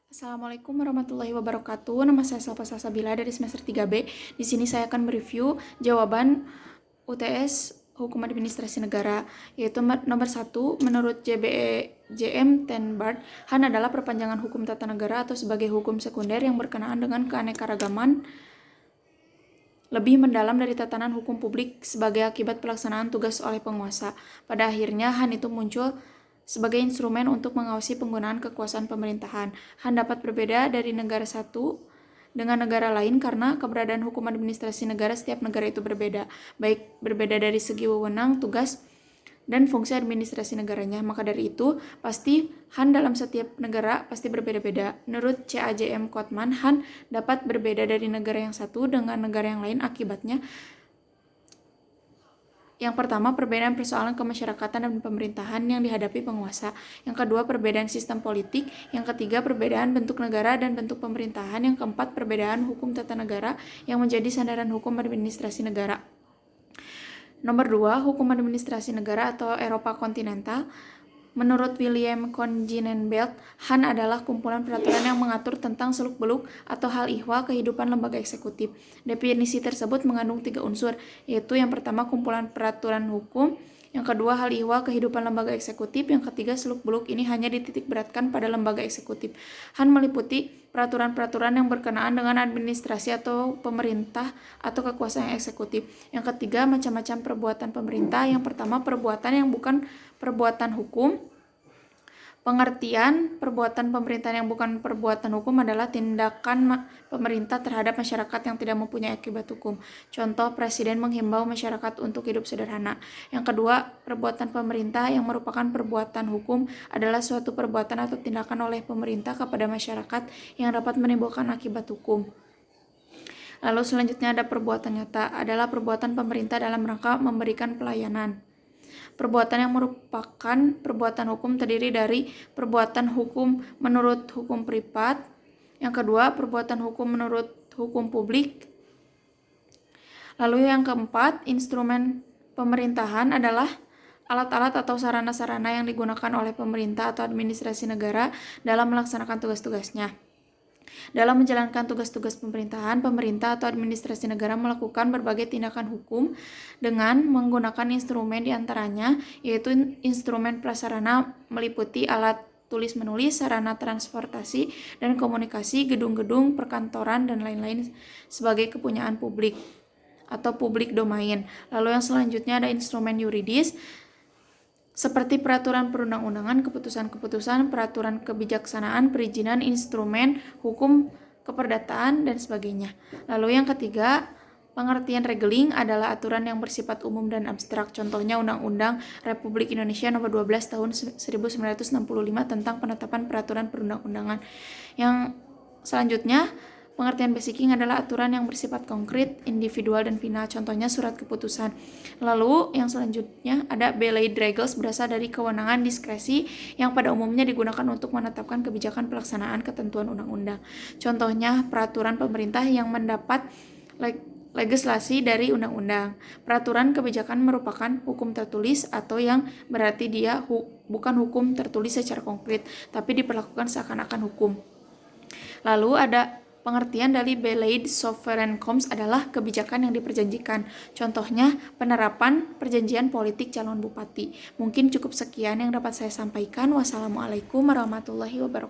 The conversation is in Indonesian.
Assalamualaikum warahmatullahi wabarakatuh. Nama saya Salva Salsabila dari semester 3B. Di sini saya akan mereview jawaban UTS Hukum Administrasi Negara, yaitu nomor 1, menurut JM Tenbart, HAN adalah perpanjangan hukum tata negara atau sebagai hukum sekunder yang berkenaan dengan keanekaragaman lebih mendalam dari tatanan hukum publik sebagai akibat pelaksanaan tugas oleh penguasa. Pada akhirnya, HAN itu muncul sebagai instrumen untuk mengawasi penggunaan kekuasaan pemerintahan. HAN dapat berbeda dari negara satu dengan negara lain karena keberadaan hukum administrasi negara setiap negara itu berbeda, baik berbeda dari segi wewenang, tugas, dan fungsi administrasi negaranya. Maka dari itu, pasti HAN dalam setiap negara pasti berbeda-beda. Menurut CAJM Kottmann, HAN dapat berbeda dari negara yang satu dengan negara yang lain akibatnya. Yang pertama, perbedaan persoalan kemasyarakatan dan pemerintahan yang dihadapi penguasa. Yang kedua, perbedaan sistem politik. Yang ketiga, perbedaan bentuk negara dan bentuk pemerintahan. Yang keempat, perbedaan hukum tata negara yang menjadi sandaran hukum administrasi negara. Nomor 2, hukum administrasi negara atau Eropa kontinental. Menurut William Konginenbelt, HAN adalah kumpulan peraturan yang mengatur tentang seluk-beluk atau hal ihwal kehidupan lembaga eksekutif. Definisi tersebut mengandung 3 unsur, yaitu yang pertama kumpulan peraturan hukum, yang kedua hal ihwal kehidupan lembaga eksekutif, yang ketiga seluk-beluk ini hanya dititik beratkan pada lembaga eksekutif. HAN meliputi peraturan-peraturan yang berkenaan dengan administrasi atau pemerintah atau kekuasaan eksekutif. Yang ketiga, macam-macam perbuatan pemerintah. Yang pertama, perbuatan yang bukan perbuatan hukum. Pengertian perbuatan pemerintahan yang bukan perbuatan hukum adalah tindakan pemerintah terhadap masyarakat yang tidak mempunyai akibat hukum. Contoh, presiden menghimbau masyarakat untuk hidup sederhana. Yang kedua, perbuatan pemerintah yang merupakan perbuatan hukum adalah suatu perbuatan atau tindakan oleh pemerintah kepada masyarakat yang dapat menimbulkan akibat hukum. Lalu selanjutnya ada perbuatan nyata, adalah perbuatan pemerintah dalam rangka memberikan pelayanan. Perbuatan yang merupakan perbuatan hukum terdiri dari perbuatan hukum menurut hukum privat. Yang kedua, perbuatan hukum menurut hukum publik. Lalu yang keempat, instrumen pemerintahan adalah alat-alat atau sarana-sarana yang digunakan oleh pemerintah atau administrasi negara dalam melaksanakan tugas-tugasnya. Dalam menjalankan tugas-tugas pemerintahan, pemerintah atau administrasi negara melakukan berbagai tindakan hukum dengan menggunakan instrumen diantaranya, yaitu instrumen prasarana meliputi alat tulis-menulis, sarana transportasi dan komunikasi, gedung-gedung, perkantoran, dan lain-lain sebagai kepunyaan publik atau publik domain. Lalu yang selanjutnya ada instrumen yuridis, seperti peraturan perundang-undangan, keputusan-keputusan, peraturan kebijaksanaan, perizinan, instrumen, hukum, keperdataan, dan sebagainya. Lalu yang ketiga, pengertian regeling adalah aturan yang bersifat umum dan abstrak. Contohnya Undang-Undang Republik Indonesia Nomor 12 Tahun 1965 tentang penetapan peraturan perundang-undangan. Yang selanjutnya, pengertian basicing adalah aturan yang bersifat konkret, individual, dan final. Contohnya surat keputusan. Lalu yang selanjutnya ada Belayed Regels, berasal dari kewenangan diskresi yang pada umumnya digunakan untuk menetapkan kebijakan pelaksanaan ketentuan undang-undang. Contohnya peraturan pemerintah yang mendapat legislasi dari undang-undang. Peraturan kebijakan merupakan hukum tertulis atau yang berarti dia bukan hukum tertulis secara konkret, tapi diperlakukan seakan-akan hukum. Lalu ada pengertian dari Belayed Sovereign Comes adalah kebijakan yang diperjanjikan. Contohnya, penerapan perjanjian politik calon bupati. Mungkin cukup sekian yang dapat saya sampaikan. Wassalamualaikum warahmatullahi wabarakatuh.